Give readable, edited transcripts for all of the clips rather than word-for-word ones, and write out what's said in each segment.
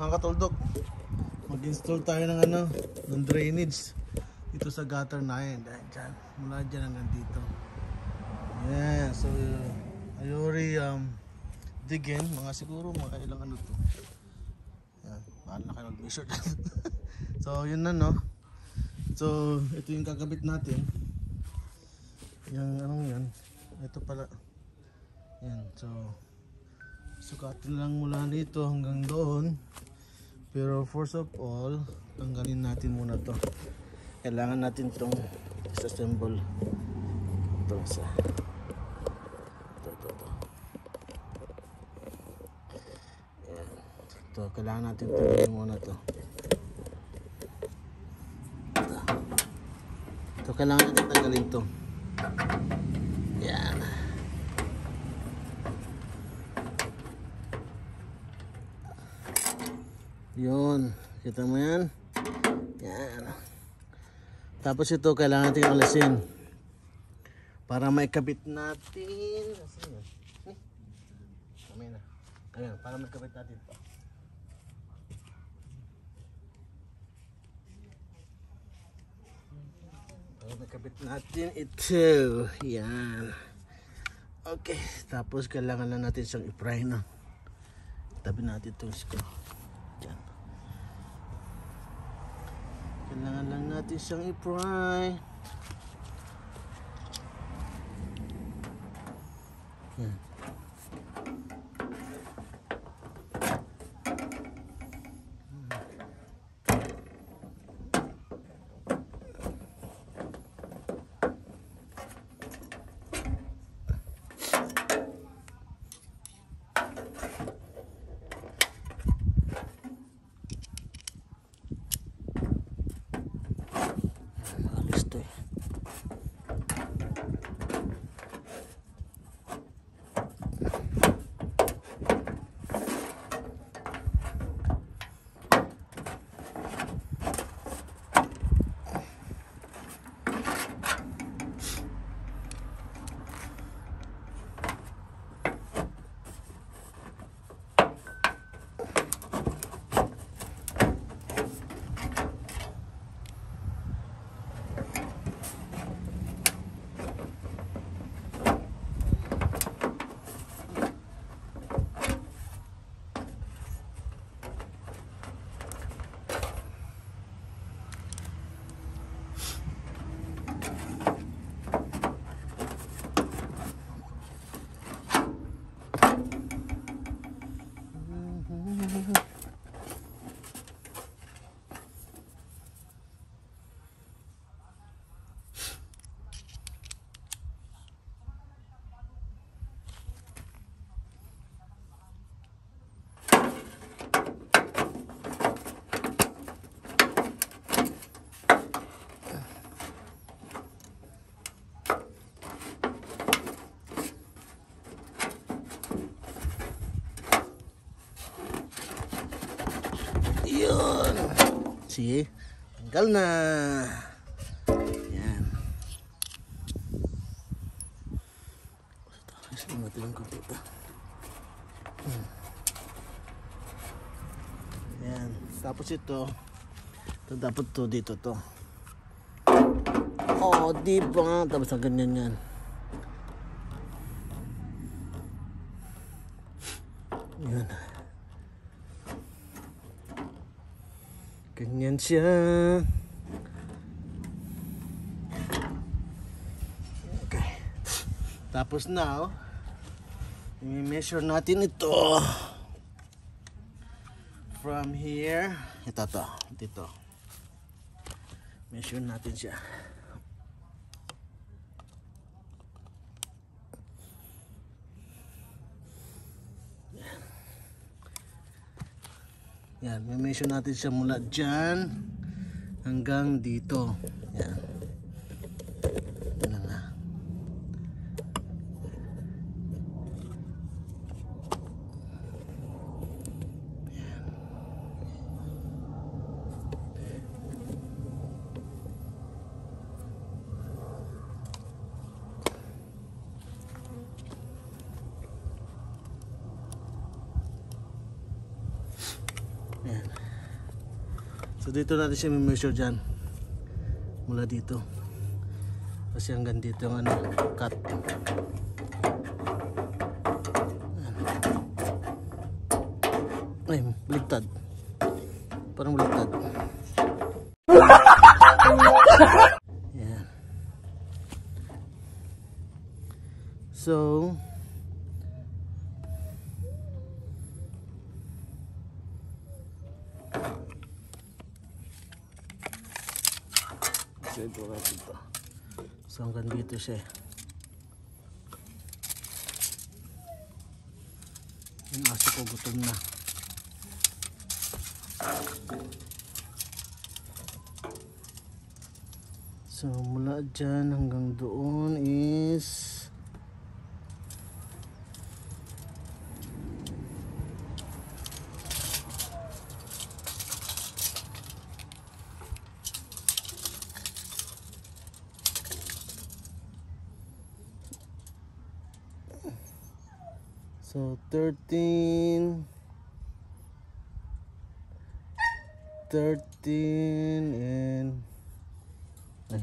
mga katuldok, mag-install tayo ng ng drainage dito sa gutter na yan. Dyan, mula dyan hanggang dito. Yeah, so I already dig in, mga siguro mga ilang to. Yan, paano na kayo mag-measure. So yun na, no. So ito yung kakabit natin. Yung yan. Ito pala. Yan, so sukatin lang mula dito hanggang doon. Pero first of all, tanggalin natin muna to. Kailangan natin itong disassemble. Ito sa ito. Yan. Ito, kailangan natin tanggalin muna to. Ito, kailangan natin tanggalin to. Yan. Yun, kita mo yan? Yan. Tapos ito kailangan natin alisin para maikabit natin. Ayan, para maikabit natin ito. Para maikabit natin ito. Yan. Okay, tapos kailangan na natin siyang i-pry na. Tabi natin itong screw. Yan. Kailangan lang natin siyang i-pry. Yan. Yun. See? Tanggal na. Yan. Ayusin natin yung kumpita. Yan. Tapos ito dapat to dito to. Oh, diba? Tapos ang ganyan yan. Yan. Ganyan siya. Okay. Tapos now, i-measure natin ito. From here, ito to, dito. Measure natin siya. Yan, measure natin siya mula dyan hanggang dito. Yan. Yan na nga. Yan. So dito natin siya measure dyan. Mula dito. Kasi hanggang dito yung ano, cut. Ay, baligtad. Parang baligtad. Yan. So, so hanggang dito siya. Yung aso ko gutom na. So mula dyan hanggang doon is 13 and ay.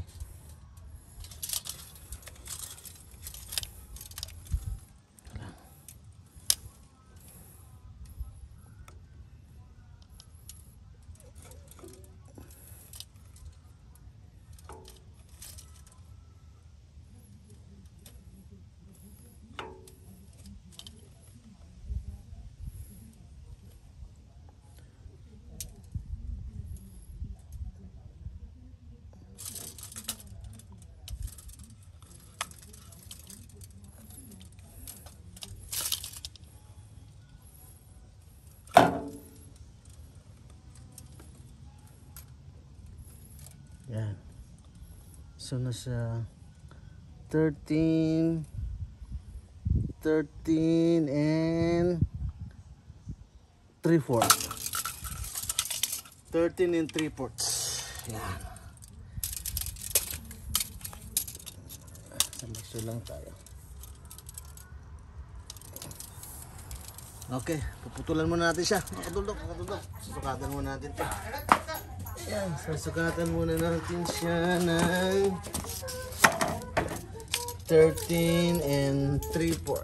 Yan. So nasa 13 and 3/4. 13 and 3/4. Yan. Salasyo lang tayo. Okay, puputulan muna natin siya. Makatulog. Susukatan muna natin ito. Yan, susukatan muna natin siya ng 13 and 3/4.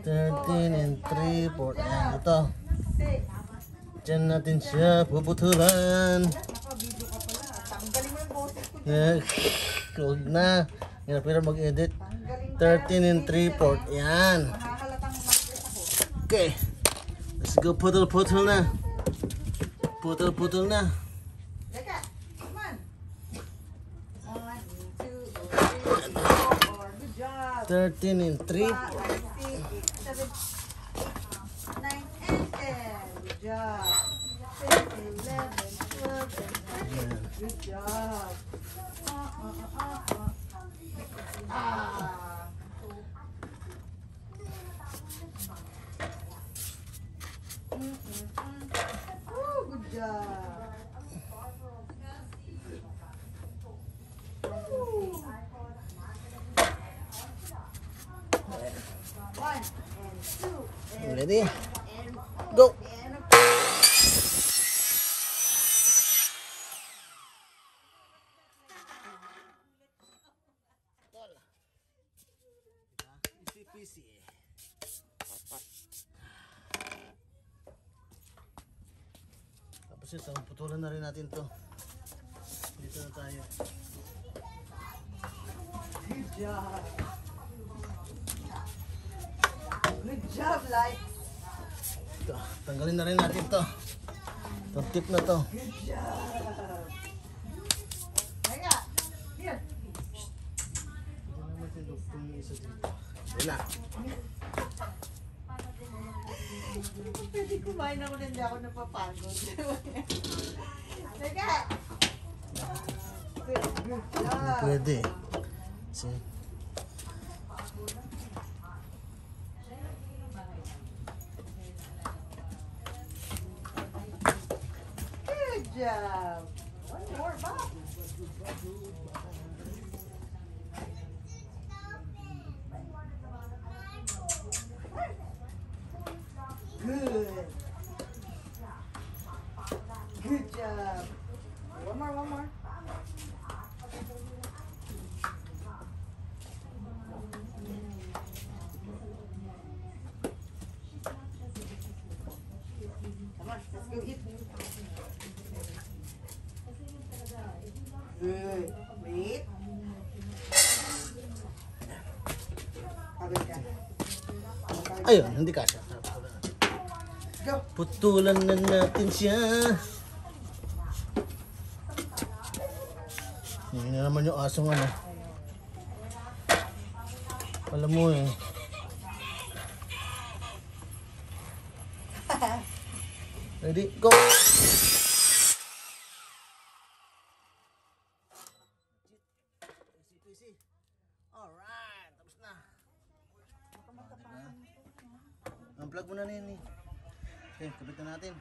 13 and 3/4. Ayan, ito. Diyan natin siya puputulan. Yan, huwag na. Hirap mag-edit. 13 and 3/4. Yan. Okay. Let's go putol na. Putol na. Leka, come on. 1, 2, 3, 4. Good job. 13 and 3. 5, 6, 7, 9, and 10. Good job. 10, 11, 12, and 13. Good job. Good job. One and two and Ready? and Go! and Easy peasy. Tapos ito, putulan na rin natin to. Dito na tayo. good job. Good job, like. Ito, tanggalin na rin natin to. Itong tip na to. Good job. Teka, here. Yun na. Pwede kumain ako na hindi ako napapagod. Teka. Good job. Pwede. See? Good job. One more, Bob. Good. one more. Come on, let's go eat. Good. Wait. Pagod ka. Ayun, hindi kasha. Go. Putulan na natin siya. Hindi na naman yung asong ano. Alam mo eh. Ready? Go! Easy. Alright, tapos na. Unplug mo na yun eh. Okay, kapit na natin.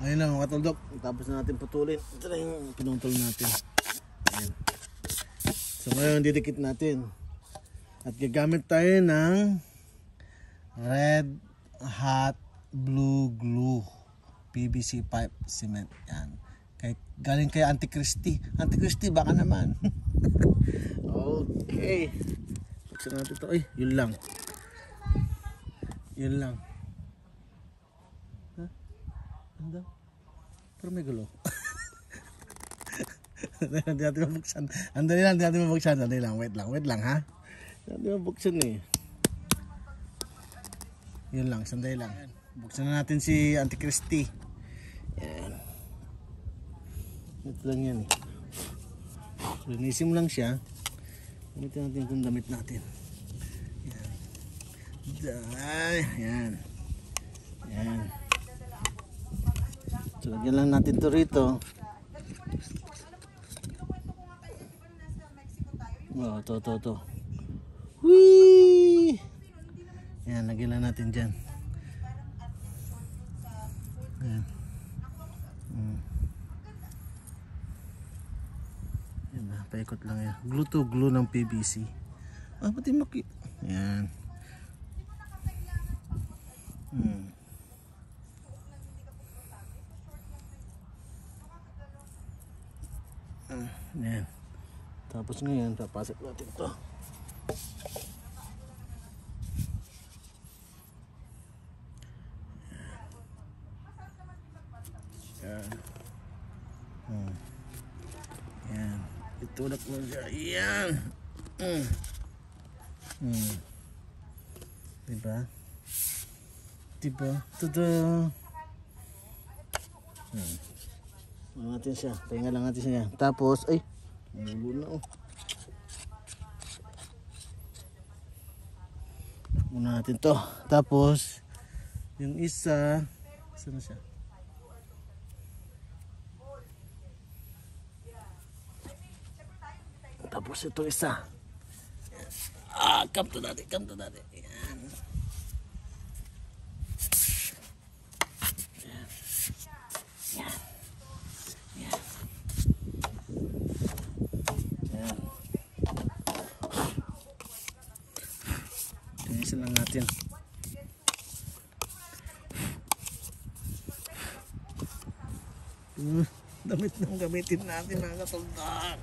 Ngayon lang mga katuldok, tapos na natin putulin. Ito na yung pinutol natin. Ayan. So ngayon didikit natin. At gagamit tayo ng red hot blue glue. PVC pipe cement. Yan. Galing kay Auntie Christy. Auntie Christy, baka naman. Okay. Buksan natin ito. Ay, yun lang. Yun lang. Ha? Ano daw? Pero may gulo. Hindi natin mabuksan. Andali lang, hindi natin mabuksan. Andali lang, wait lang ha. Hindi natin mabuksan eh. Yun lang, sandali lang. Buksan na natin si Auntie Christy. Yan. Ito lang yan eh. Linisin mo lang siya. Gamitin natin itong damit natin. Yan. Yan. Yan. So, lagyan lang natin ito rito. Oh, to. Whee! Yan, lagyan lang natin dyan. Yan. Yan na, paikot lang yan. Glue to glue ng PVC. Ah, pati maki... Yan. Yan. Tapos ngayon, papasok natin ito. Yan. Yan. Itulak mo siya. Yan. Diba? Tada! Ano natin siya? Pahinga lang natin siya. Tapos, ay! Nalulo na oh. Muna natin to. Tapos, yung isa, saan na siya? Tapos ito isa. Come to daddy. Yan. Linisin lang natin. Damit nang gamitin natin mga katuldak.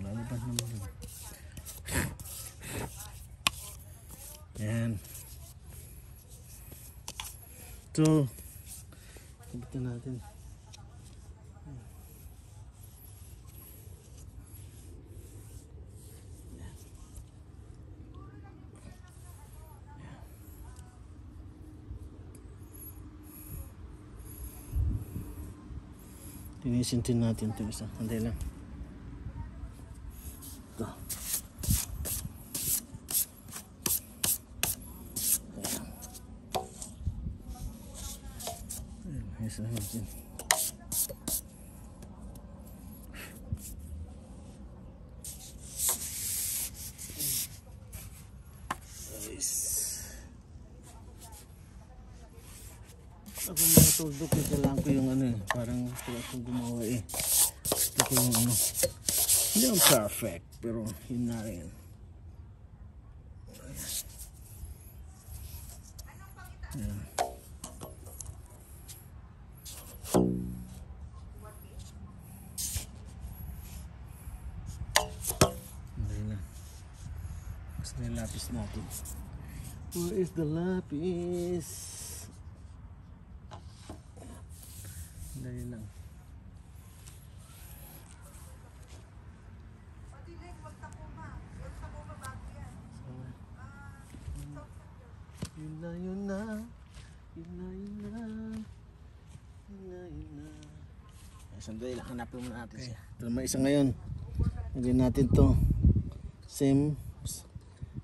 Lalabas naman yun. Yan. Ito. Kabitin natin. Linisin din natin ito isa. Sandali lang. Ito. Ayan. Isa natin. Ako mga tuldok eh, kailangan ko yung ano eh, parang kailangan kong gumawa eh. Gusto ko yung ano, hindi ang perfect, pero yun na rin. Ayan. Yung lapis natin. Where is the lapis? Dali lang. Yun na, yun na. Yun na, yun na. Yun na, yun na. Ay, sandali lang, hanapin muna natin siya. Ito naman isa ngayon. Lagyan natin to. Same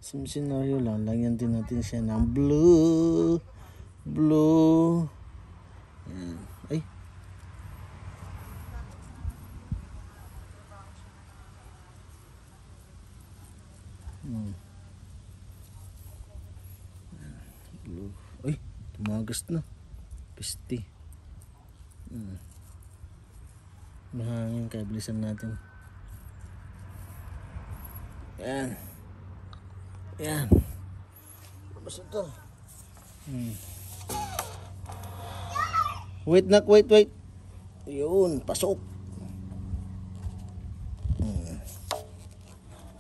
scenario lang. Lagyan din natin siya ng blue. Blue. Ayan. Ay. Blue. Ay, tumagas na. Pisti. Mahangin, kaya bilisan natin. Yan. Yan. Basta ito. Wait nak, wait. Yun, pasok.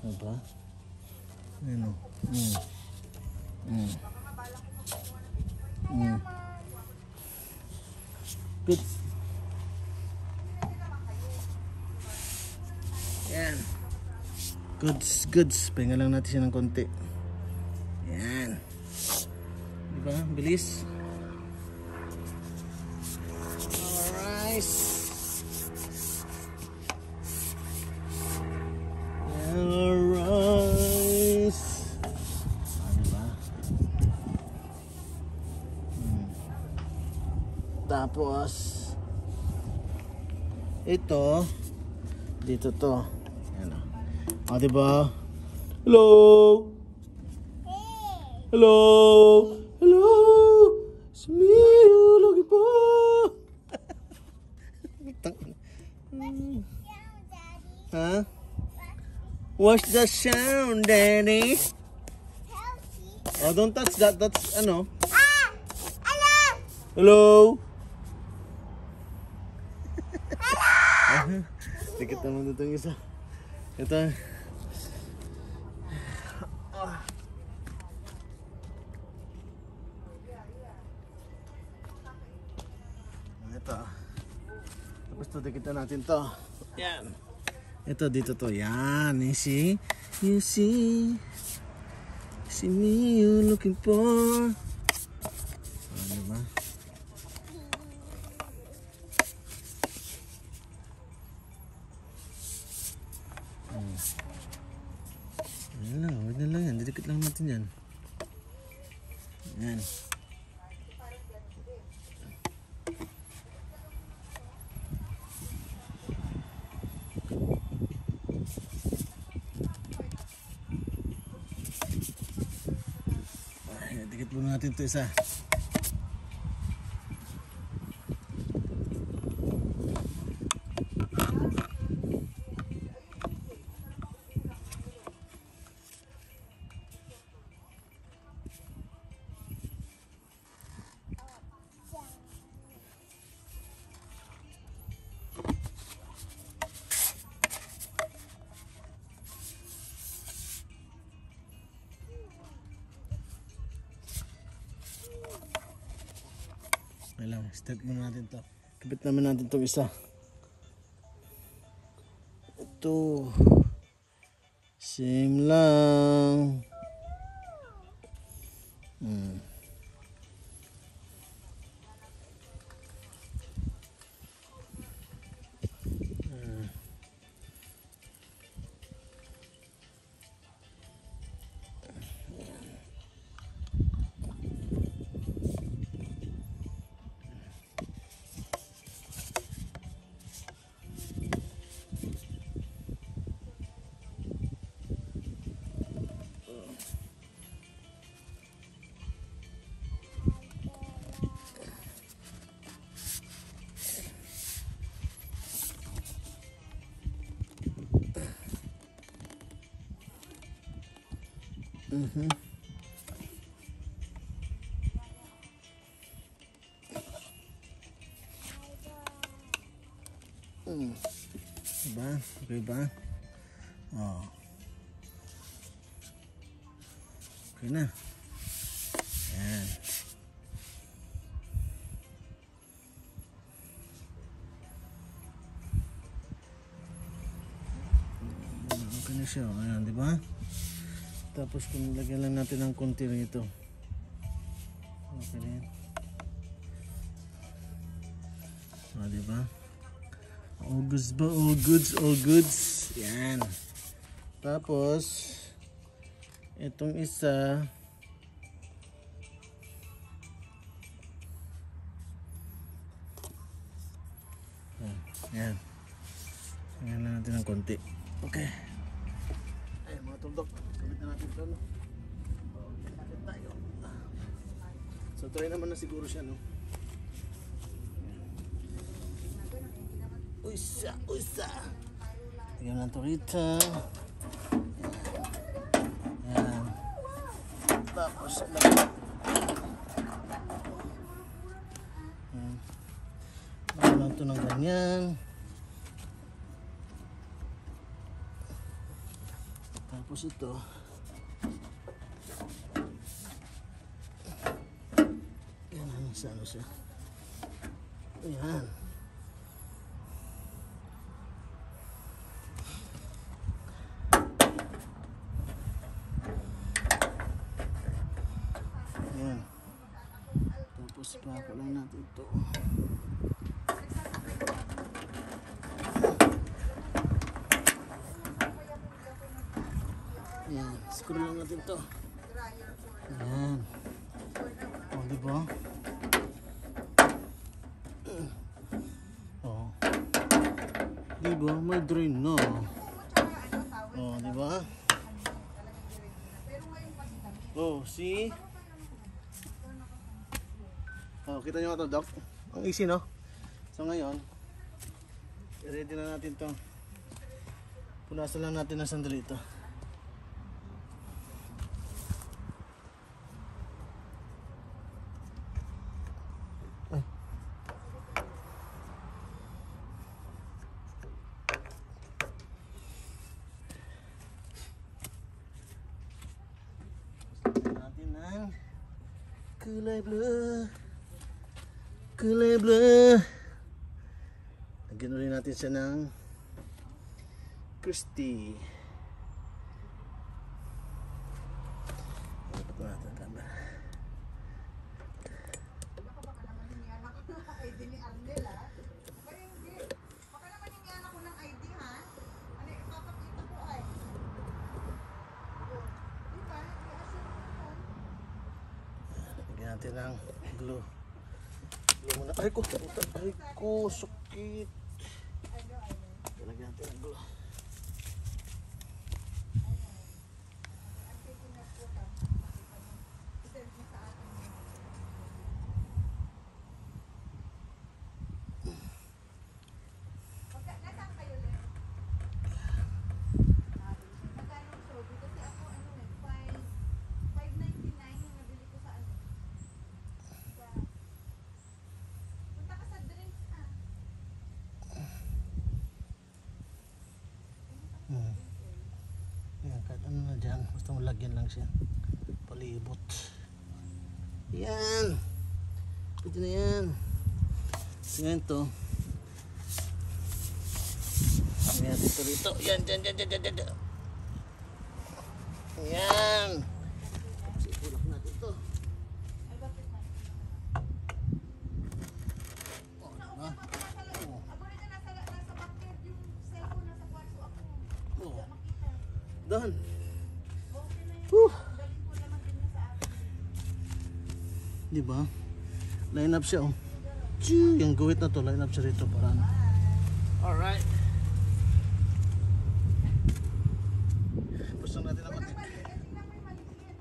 Diba? Ano? Good. Yan. Goods. Pahinga lang natin siya ng konti. Yan. Diba? Bilis. Alright. Alright. Diba? Tapos ito dito to. Yan o. O, diba? Hello! Hello! Hello! It's me! Lagi po! Huh? What's the sound, Daddy? Oh, don't touch that. That's, ano? Hello! Hello! Hello! Tikit naman ito yung isa. Ito. Ito. Tapos tikitan natin to. Yan. Ito dito to. Yan. You see? You see? See me you looking for. Diba? Wag na lang yan. Didikit lang natin yan. Yan. Ay, dikit muna natin ito isa. Alam, step muna natin to. Kapit naman natin itong isa. Ito. Same lang. Diba? Okay ba? Oh. Okay na. Yan. Okay na siya. Ayan, di ba? Tapos kung lagyan lang natin ng konti rito. Okay na yan. Di ba? All goods ba? All goods, all goods. Yan. Tapos, itong isa, yan. Yan lang natin ng konti. Okay. Ay, mga tuldok. Kabit na natin ito, no? Kabit tayo. So, try naman na siguro siya, no? Usa, usa. Tingnan lang ito rito. Yan. Tapos, yan. Lagyan lang ito ng ganyan. Tapos ito. Yan ang isa, ano siya. Yan. Yan. Tapos pako lang natin ito. Yan. Screw lang natin ito. Yan. O, diba? O. Diba? May drain na. O, diba? Oh, see? Oh, kita nyo ito, Doc. Ang easy, no? So, ngayon, ready na natin to. Punasan lang natin ng sandali ito. Ay. Natin ng kulay blue. Kulay blue. Lagyan ulit natin siya ng Christy. Dapat natin ang camera. ID ni Arnel, ha? Baka hindi. Baka naman yung yan ako ng ID, ha? Ano yung ipapakita ko, ay? Diba? I-assure ko naman. Lagyan natin ng glue. Glue muna. Ay ko, ay ko, sakit. Lagyan natin ng glue. Yan, kahit ano na dyan, basta malagyan lang siya. Palibot. Yan. Pwede na yan. Kasi ngayon to. Yan, dito dito. Yan, dyan. Yan. Tapos itulak natin to. Oh, diba? Oh. Done. Whew. Diba? Line up siya, oh. Choo, yung guhit na to, line up siya rito para ano. Alright. Pusong natin ang konti.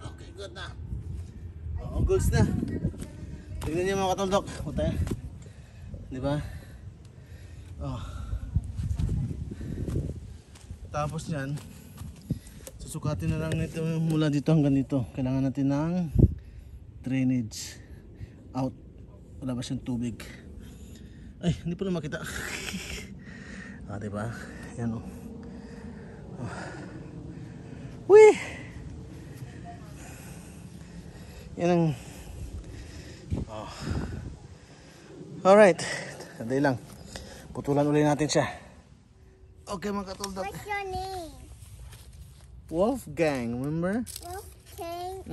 Okay, good na. Oo, goods na. Tignan niyo mga katundok. Matay. Diba? Oh. Tapos yan, susukatin na lang nito mula dito hanggang dito. Kailangan natin ng drainage out. Wala ba siyang tubig? Ay, hindi pa na makita. Ah, diba? Yan, oh. Oh. Wee! Yan ang... Oh. Alright. Sandali lang. Putulan ulit natin siya. Okay mga katuldok. What's your name? Wolfgang, remember? Wolfgang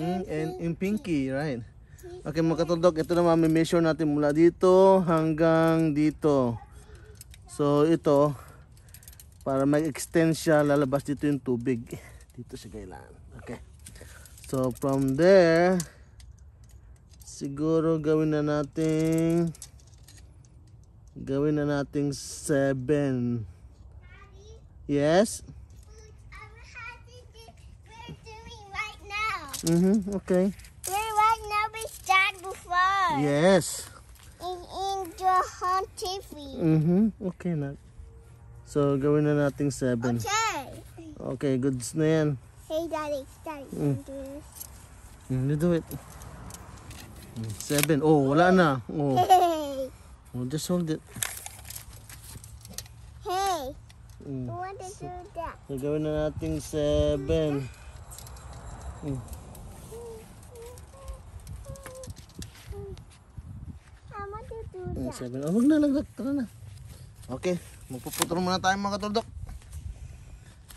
And Pinky, right? Okay mga katuldok, ito na mami-measure natin mula dito hanggang dito. So ito, para mag-extend siya, lalabas dito yung tubig. Dito siya kailangan. Okay. So from there, siguro gawin na natin 7. Yes? We're doing right now. Okay. We're right now we start before. Yes. In Johan TV. Okay na. So gawin na nating 7. Okay. Okay, goods na yan. Hey Daddy, can you do this? You do it. 7. Oh, wala na. Oh, Hey. oh just hold it. Hey. I want to do that. So gawin na nating 7. I want to do that. 7. Oh, wag na lang. Tara na. Okay, magpuputol muna tayo mga katuldok.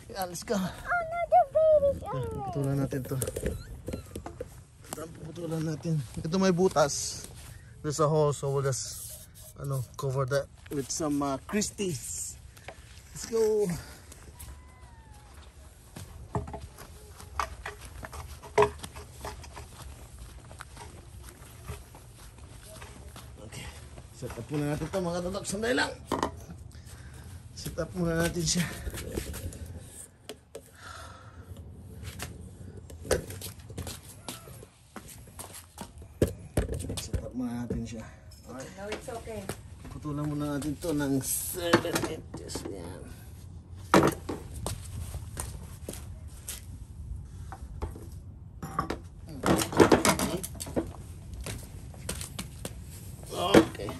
Yeah, let's go. Oh no, the baby's already. Putulan natin to. Putulan natin. Ito may butas. There's a hole, so we'll just cover that with some Christies. Let's go. Okay. Set up muna natin to mga katuldok. Sandali lang. Set up muna natin siya. Muna natin siya. Alright. No, it's okay. Putulan muna natin to ng 7 inches. Yan. Okay.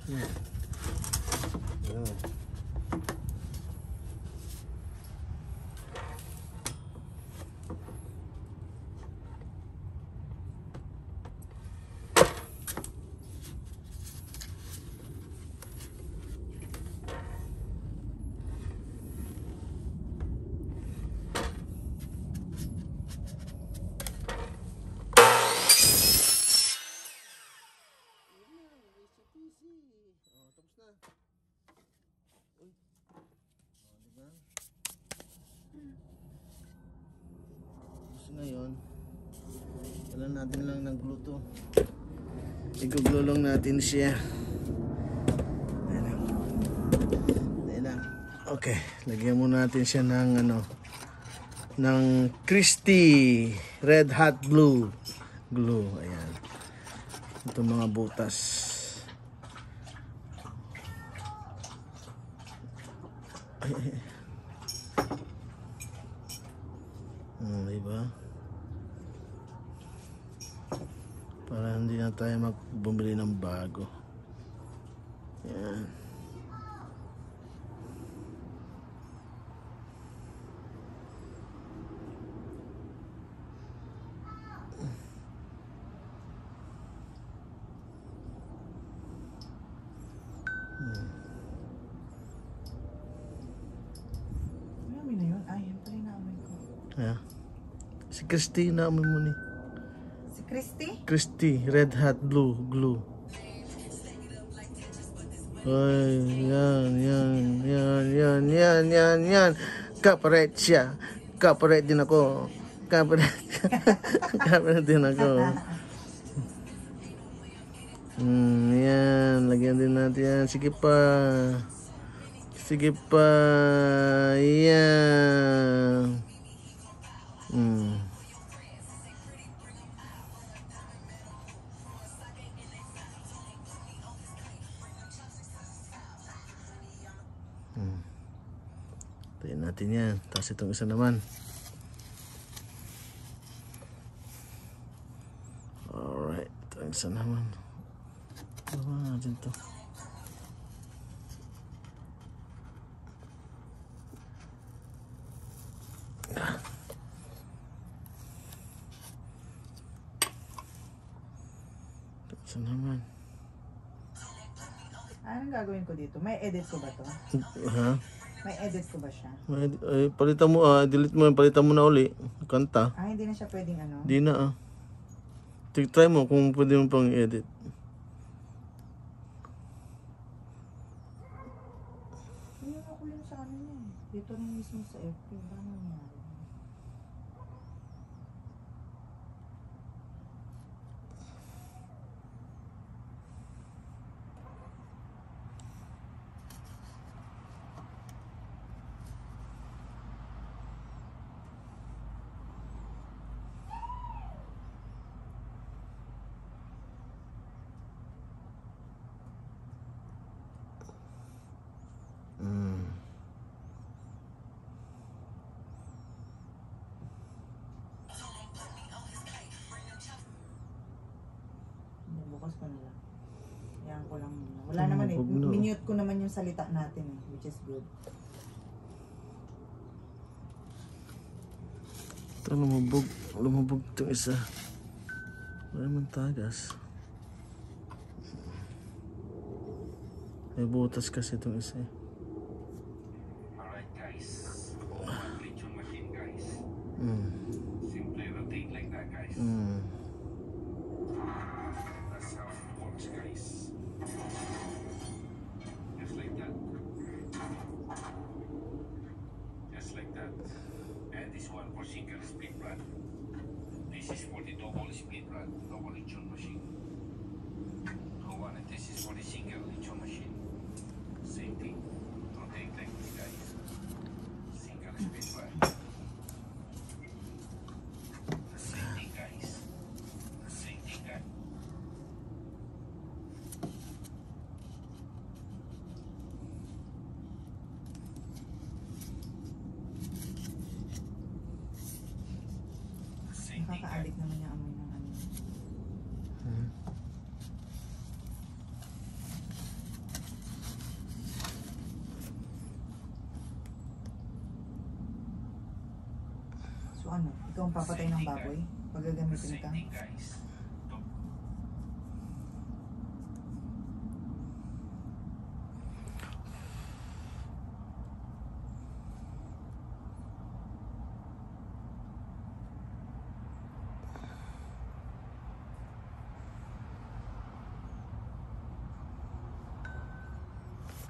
Yan. Ngayon, wala natin lang ng glue to. Iguglulong natin siya. Ayan lang. Okay, lagyan muna natin siya ng ng Christy Red Hot Glue. Ayan. Ito mga butas. Diba? Para hindi na tayo bumili ng bago. Yan. Namin na yun. Ay, yan pala yung namin ko. Yeah. Si Christy naman mo ni. Si Christy? Christy Red Hot Glue. Ay, yan. Kaparet siya. Kaparet din ako. Kaparet din ako. Yan. Lagyan din natin yan. Sige pa. Yan. Tayin natin yan. Tapos itong isa naman. Alright. Itong isa naman. Ano natin to? Ito naman. Anong gagawin ko dito? May edit ko ba to? Ha? May edit ko ba siya? Ay, palitan mo, delete mo, palitan mo na uli. Kanta. Hindi na siya pwedeng ano? Di na Try mo kung pwede mo pang edit. Hindi ako lang sa ano niya. Dito rin mismo sa FB. Paano nangyari? Bukas ko na lang. Yan ko lang muna. Wala naman eh. Minute ko naman yung salita natin eh. Which is good. Ito, lumubog itong isa. Wala naman tagas. May butas kasi itong isa eh. Alright guys, lechon machine guys. Simply rotate like that guys. That's how it works guys. Just like that. Just like that. And this one for single split rod. This is for the double split rod, double lechon machine. And this is for the single lechon machine. Same thing. Rotate like this guys. Single split rod. The same thing guys. The same thing guys. The same thing guys. Nakakaadik naman yung amoy ng ano. So ano? Ikaw ang papatay ng baboy? Pag gagamitin Same ka? thing guys.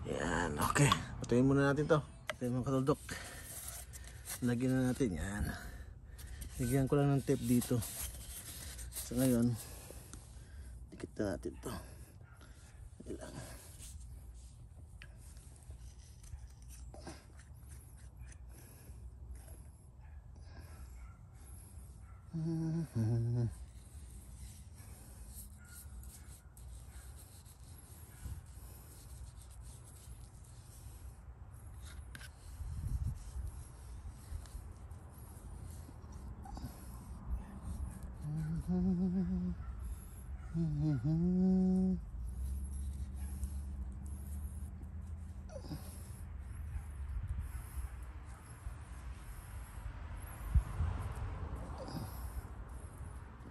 Yan, okay. Patayin muna natin to. Patayin mga katuldok. Lagyan na natin yan. Lagyan ko lang ng tape dito. So ngayon, dikit na natin to. Ilang.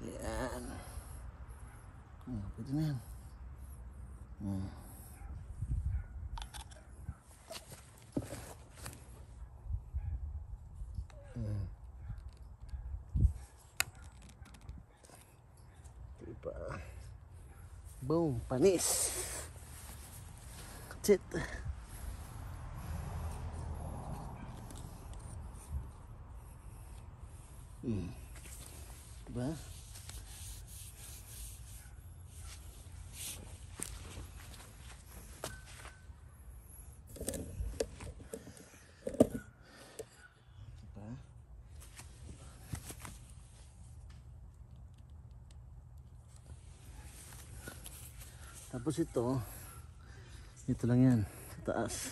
Yan. Pwede na yan. Diba? Boom, panis. That's it. Diba? Tapos ito lang yan sa taas.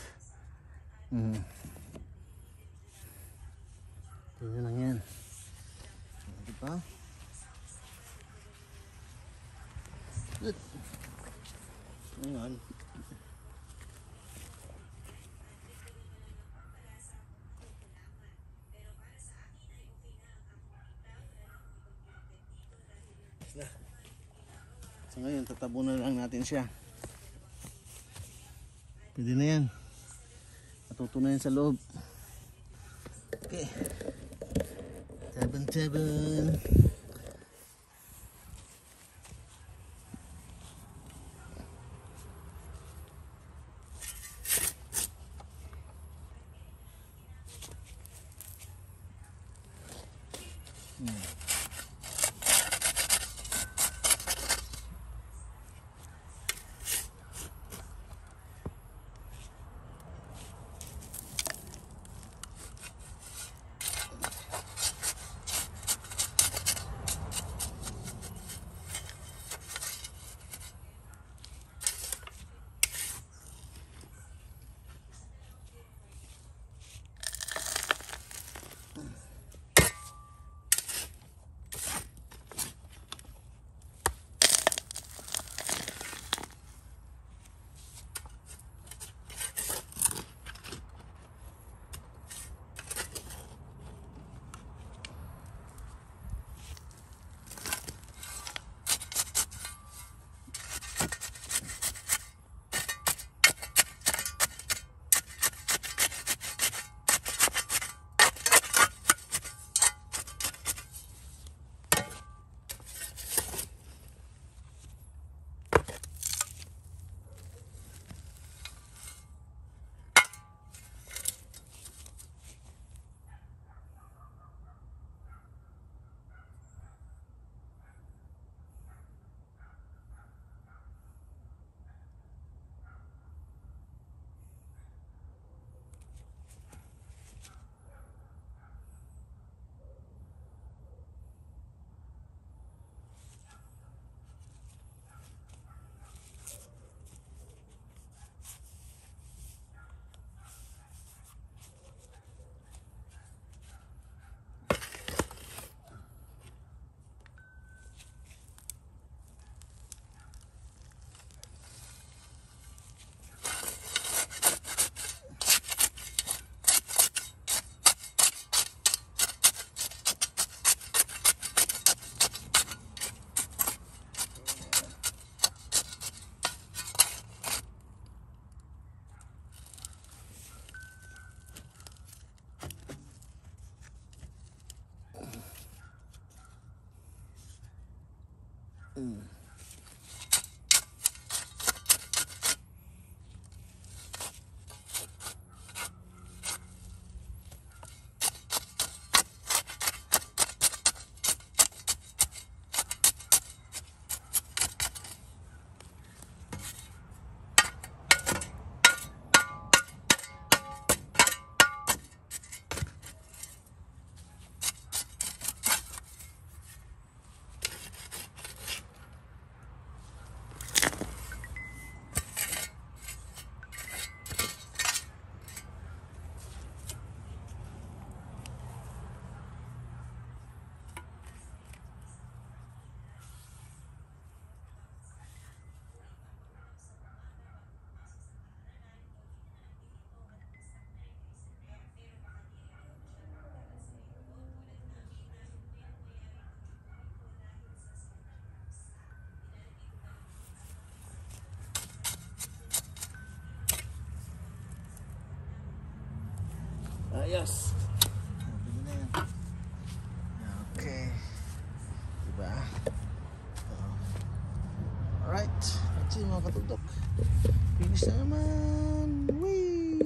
Ito lang yan. Diba? Good. Ngayon. So Ngayon, tatabunan lang natin siya. Pwede na yan. Matuto na yan sa loob. Okay. 7-7. Ayos. Pwede na yan. Okay. Diba? Alright. That's it mga katugtok. Finish na naman. Whee!